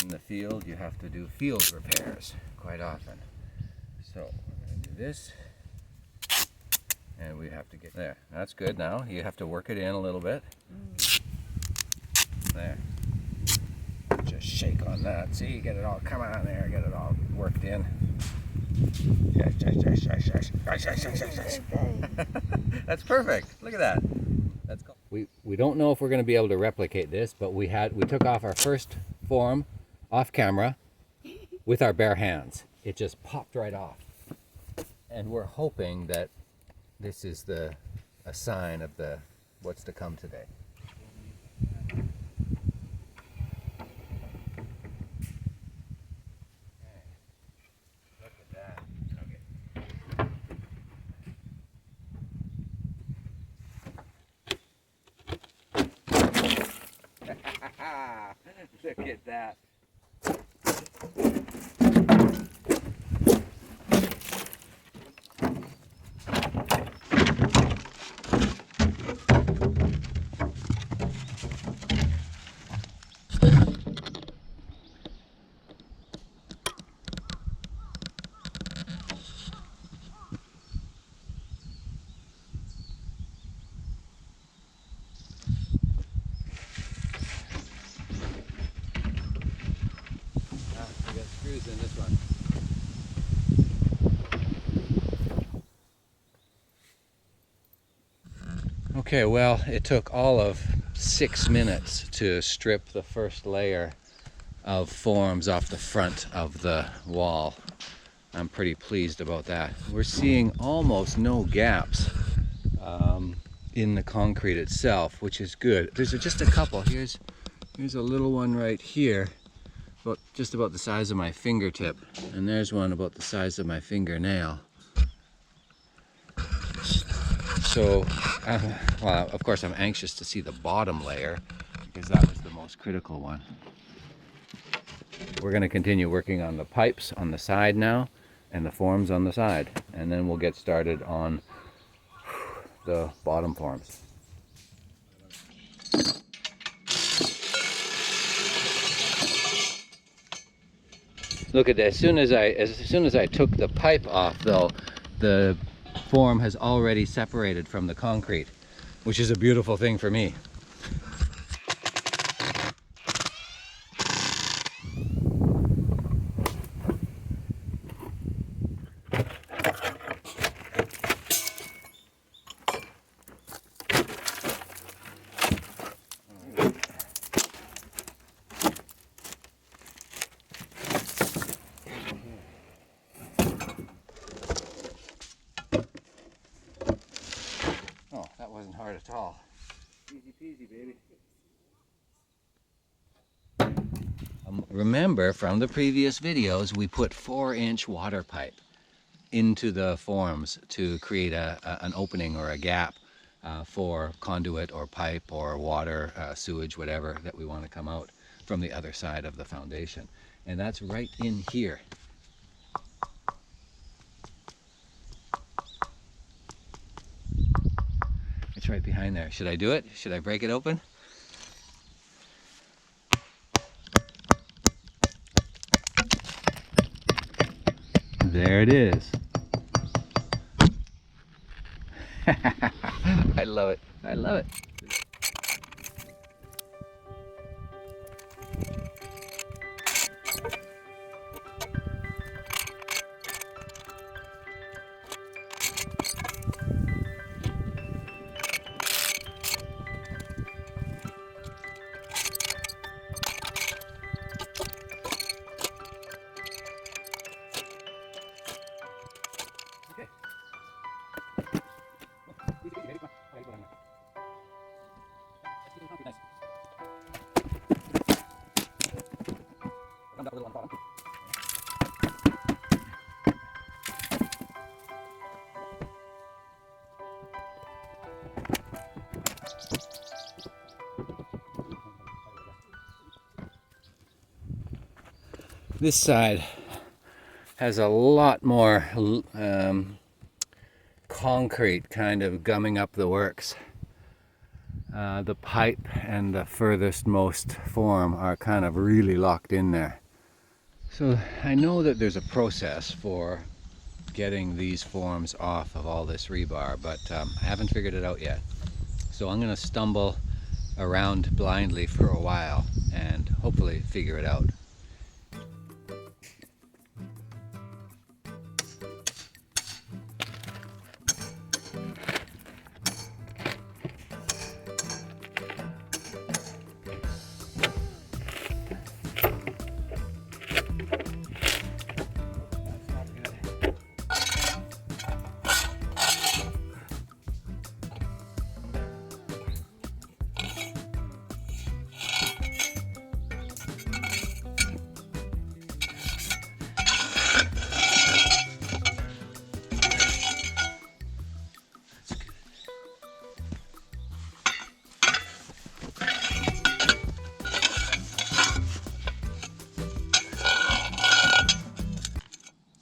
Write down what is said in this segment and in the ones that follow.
in the field, you have to do field repairs quite often. So we're going to do this, and we have to get there. That's good. Now you have to work it in a little bit. There. Just shake on that. See, get it all coming on there. Get it all worked in. Yes. That's perfect. Look at that. That's cool. We don't know if we're going to be able to replicate this, but we took off our first form off camera with our bare hands. It just popped right off, and we're hoping that this is a sign of what's to come today. Look at that. In this one. Okay, well, it took all of 6 minutes to strip the first layer of forms off the front of the wall. I'm pretty pleased about that. We're seeing almost no gaps in the concrete itself, which is good. There's just a couple. Here's a little one right here. Just about the size of my fingertip, and there's one about the size of my fingernail. So, well, of course I'm anxious to see the bottom layer because that was the most critical one. We're going to continue working on the pipes on the side now and the forms on the side, and then we'll get started on the bottom forms. Look at that. As soon as I took the pipe off, though, the form has already separated from the concrete, which is a beautiful thing for me. Wasn't hard at all. Easy peasy, baby. Remember from the previous videos, we put 4-inch water pipe into the forms to create an opening or a gap for conduit or pipe or water, sewage, whatever that we want to come out from the other side of the foundation. And that's right in here. It's right behind there. Should I do it? Should I break it open? There it is. I love it. I love it. This side has a lot more concrete kind of gumming up the works. The pipe and the furthest most form are kind of really locked in there. So I know that there's a process for getting these forms off of all this rebar, but I haven't figured it out yet. So I'm going to stumble around blindly for a while and hopefully figure it out.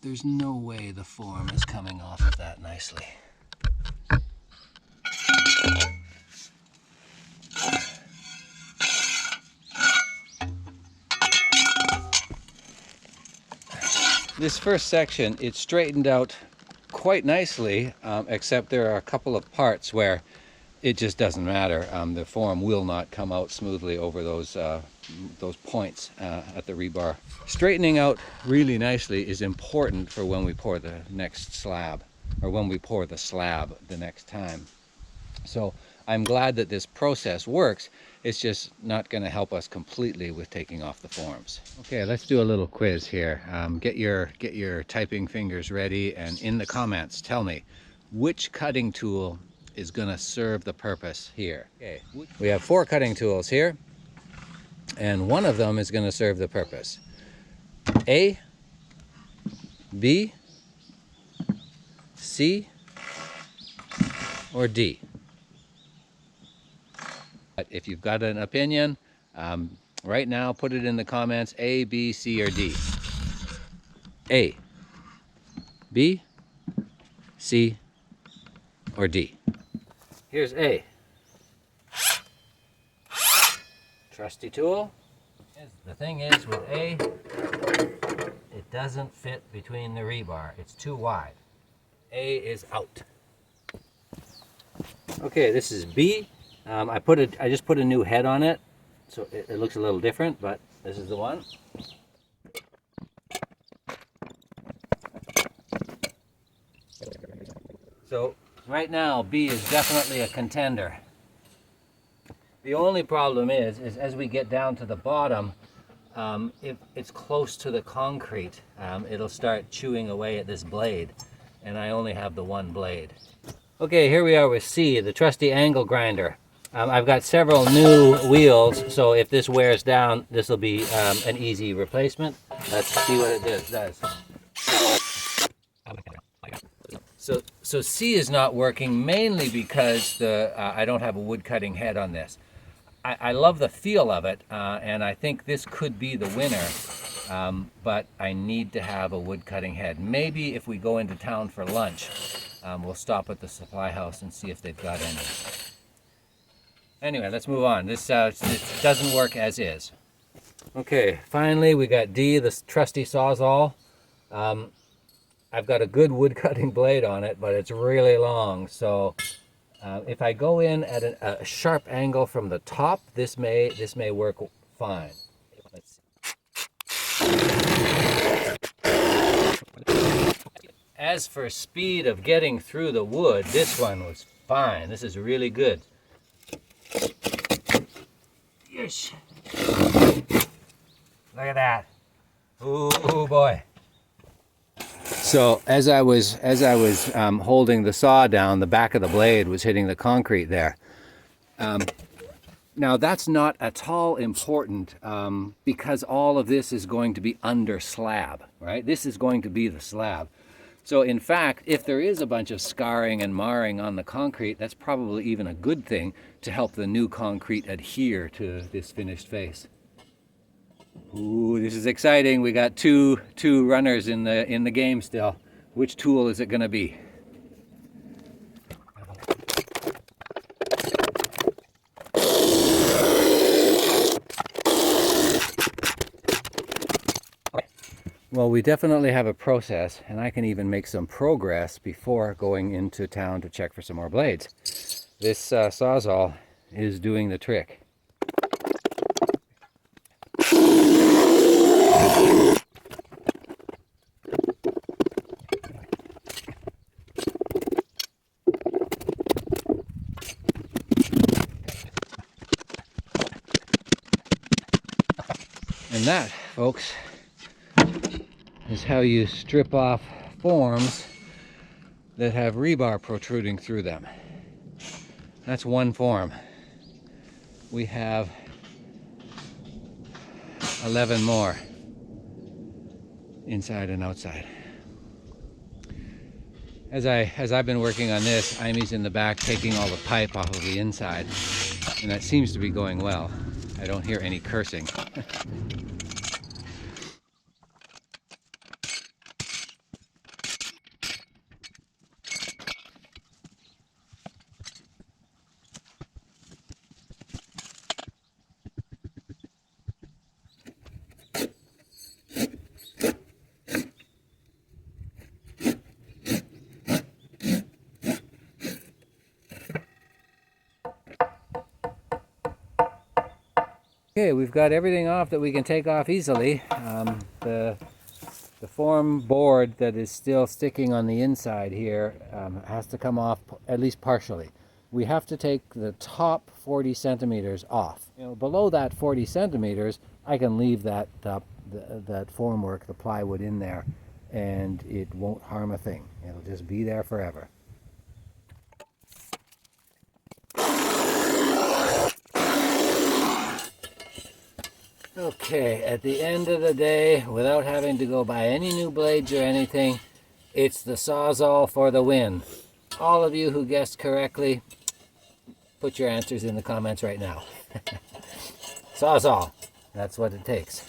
There's no way the form is coming off of that nicely. This first section, it's straightened out quite nicely, except there are a couple of parts where it just doesn't matter. The form will not come out smoothly over those points at the rebar. Straightening out really nicely is important for when we pour the next slab, or when we pour the slab the next time. So I'm glad that this process works. It's just not going to help us completely with taking off the forms. Okay, let's do a little quiz here. Get your typing fingers ready, and in the comments tell me which cutting tool is going to serve the purpose here. Okay, we have 4 cutting tools here, and one of them is going to serve the purpose. A, B, C, or D. But if you've got an opinion, right now put it in the comments. A, B, C, or D. A, B, C, or D. Here's A. Trusty tool. The thing is with A, it doesn't fit between the rebar. It's too wide. A is out. Okay, this is B. I just put a new head on it, so it looks a little different, but this is the one. So right now, B is definitely a contender. The only problem is as we get down to the bottom, if it's close to the concrete, it'll start chewing away at this blade, and I only have the one blade. Okay, here we are with C, the trusty angle grinder. I've got several new wheels, so if this wears down, this will be an easy replacement. Let's see what it does. So C is not working mainly because I don't have a wood cutting head on this. I love the feel of it, and I think this could be the winner, but I need to have a wood cutting head. Maybe if we go into town for lunch, we'll stop at the supply house and see if they've got any. Anyway, let's move on. This doesn't work as is. Okay, finally we got D, this trusty sawzall. I've got a good wood cutting blade on it, but it's really long, so if I go in at a sharp angle from the top, this may work fine. Let's see. As for speed of getting through the wood, this one was fine. This is really good. Yes. Look at that. Ooh boy. So as I was holding the saw down, the back of the blade was hitting the concrete there. Now that's not at all important because all of this is going to be under slab, right? This is going to be the slab. So in fact, if there is a bunch of scarring and marring on the concrete, that's probably even a good thing to help the new concrete adhere to this finished face. Ooh, this is exciting. We got two runners in the game still. Which tool is it going to be? Well, we definitely have a process, and I can even make some progress before going into town to check for some more blades. This sawzall is doing the trick. And that, folks, is how you strip off forms that have rebar protruding through them. That's one form. We have 11 more, inside and outside. As I've been working on this, Imy's in the back taking all the pipe off of the inside, and that seems to be going well. I don't hear any cursing. Okay, we've got everything off that we can take off easily. The form board that is still sticking on the inside here has to come off at least partially. We have to take the top 40 centimeters off. You know, below that 40 centimeters, I can leave that formwork, the plywood in there, and it won't harm a thing. It'll just be there forever. Okay, at the end of the day, without having to go buy any new blades or anything, it's the sawzall for the win. All of you who guessed correctly, put your answers in the comments right now. Sawzall, that's what it takes.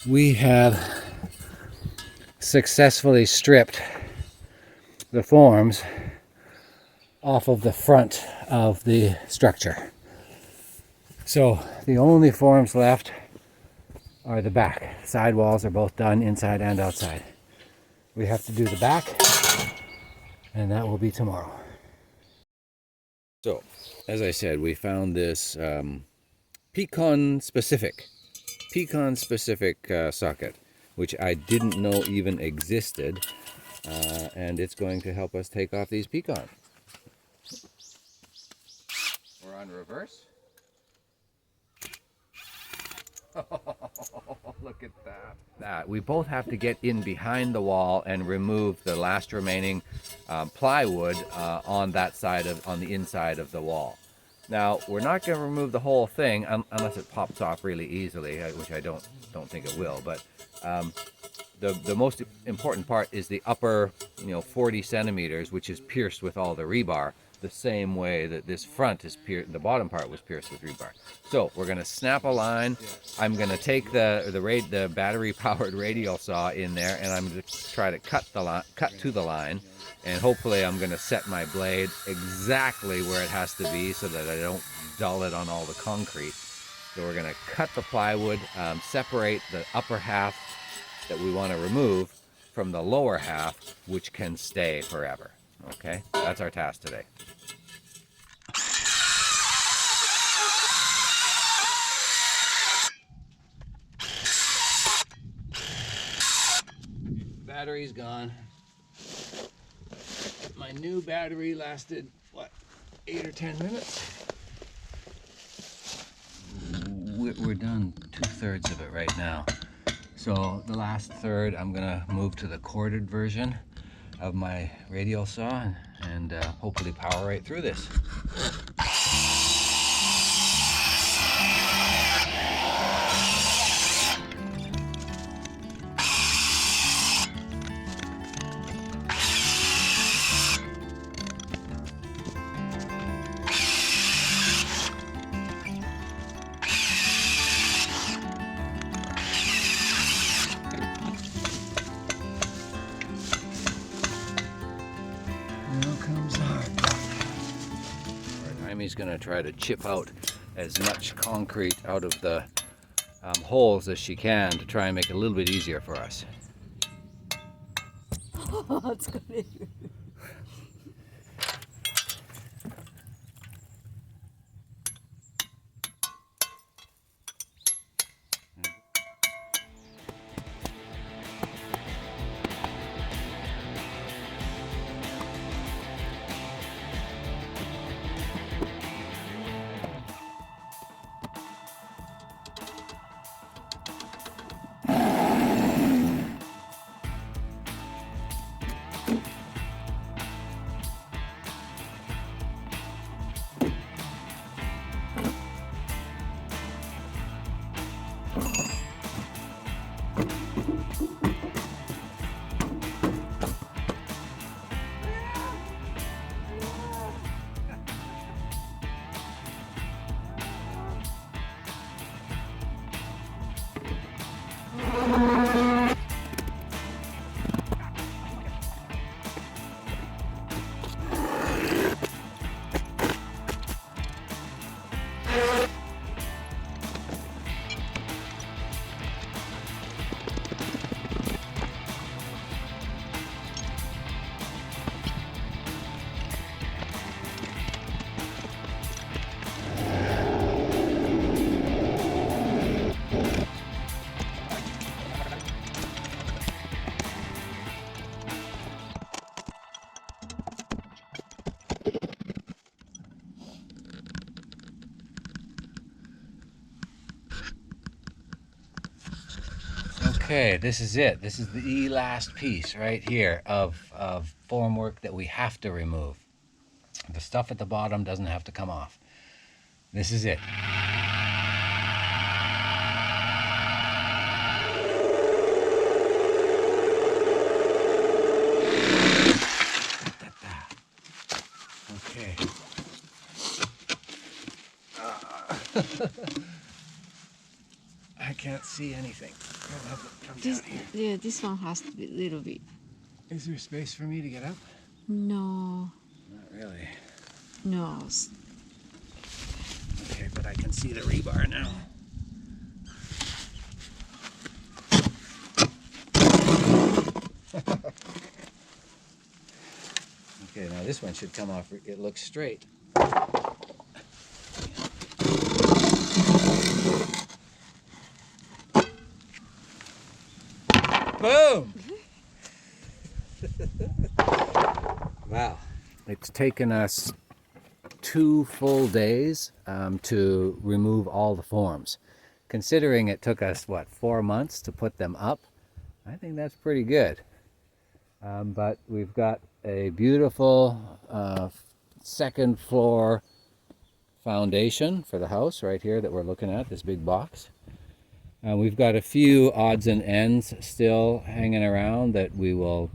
We have successfully stripped the forms off of the front of the structure. So the only forms left are the back. Side walls are both done, inside and outside. We have to do the back, and that will be tomorrow. So, as I said, we found this pecan specific socket, which I didn't know even existed, and it's going to help us take off these pecans. We're on reverse. Look at that. We both have to get in behind the wall and remove the last remaining plywood on the inside of the wall. Now, we're not going to remove the whole thing unless it pops off really easily, which I don't think it will. But the most important part is the upper, 40 centimeters, which is pierced with all the rebar, the same way that this front is pierced. The bottom part was pierced with rebar. So we're going to snap a line. I'm going to take the battery-powered radial saw in there, and I'm going to try to cut to the line. And hopefully I'm going to set my blade exactly where it has to be so that I don't dull it on all the concrete. So we're going to cut the plywood, separate the upper half that we want to remove from the lower half, which can stay forever. Okay, that's our task today. Battery's gone. My new battery lasted, 8 or 10 minutes? We're done 2/3 of it right now. So the last third, I'm gonna move to the corded version of my radial saw and hopefully power right through this. going to try to chip out as much concrete out of the holes as she can to try and make it a little bit easier for us. Okay, this is it. This is the last piece right here of formwork that we have to remove. The stuff at the bottom doesn't have to come off. This is it. Okay. I can't see anything. This one has to be a little bit. Is there space for me to get up? No. Not really. No. Okay, but I can see the rebar now. Okay, now this one should come off. It looks straight. Boom! Wow. It's taken us 2 full days to remove all the forms. Considering it took us, what, 4 months to put them up, I think that's pretty good. But we've got a beautiful second floor foundation for the house right here that we're looking at, this big box. We've got a few odds and ends still hanging around that we will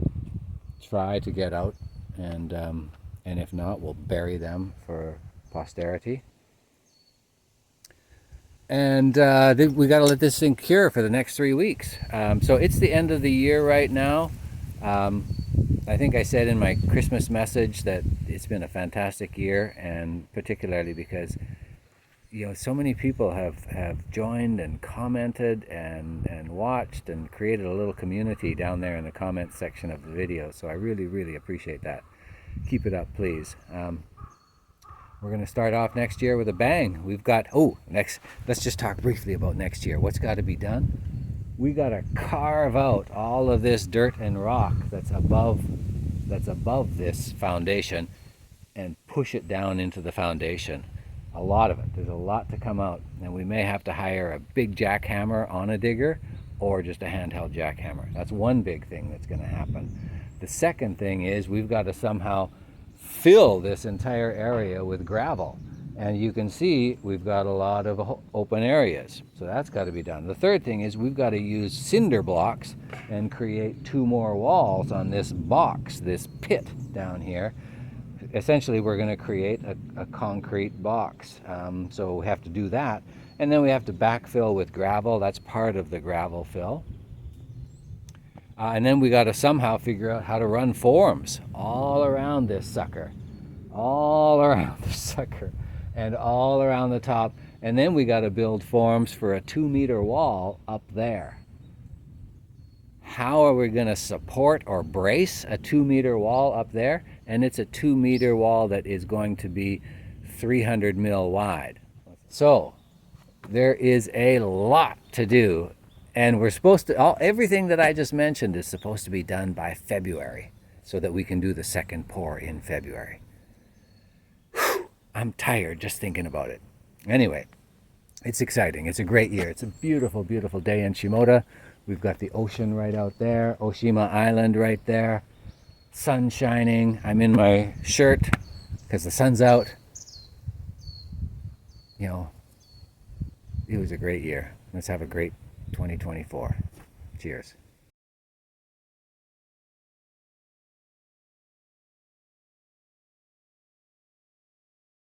try to get out, and if not, we'll bury them for posterity. And we got to let this thing cure for the next 3 weeks. So it's the end of the year right now. I think I said in my Christmas message that it's been a fantastic year, and particularly because so many people have joined and commented and watched and created a little community down there in the comments section of the video. So I really, really appreciate that. Keep it up, please. We're going to start off next year with a bang. We've got, let's just talk briefly about next year. What's got to be done? We got to carve out all of this dirt and rock that's above this foundation and push it down into the foundation. A lot of it. There's a lot to come out, and we may have to hire a big jackhammer on a digger or just a handheld jackhammer. That's one big thing that's going to happen. The second thing is we've got to somehow fill this entire area with gravel, and you can see we've got a lot of open areas, so that's got to be done. The third thing is we've got to use cinder blocks and create 2 more walls on this box, this pit down here. Essentially, we're going to create a concrete box. So we have to do that. And then we have to backfill with gravel. That's part of the gravel fill. And then we got to somehow figure out how to run forms all around this sucker. All around this sucker. and all around the top. And then we got to build forms for a 2-meter wall up there. How are we going to support or brace a 2-meter wall up there? And it's a 2-meter wall that is going to be 300 mil wide. So there is a lot to do, and we're supposed to, everything that I just mentioned is supposed to be done by February so that we can do the second pour in February. Whew, I'm tired just thinking about it. Anyway, it's exciting. It's a great year. It's a beautiful, beautiful day in Shimoda. We've got the ocean right out there, Oshima Island right there, sun shining. I'm in my shirt because the sun's out. You know, it was a great year. Let's have a great 2024. Cheers.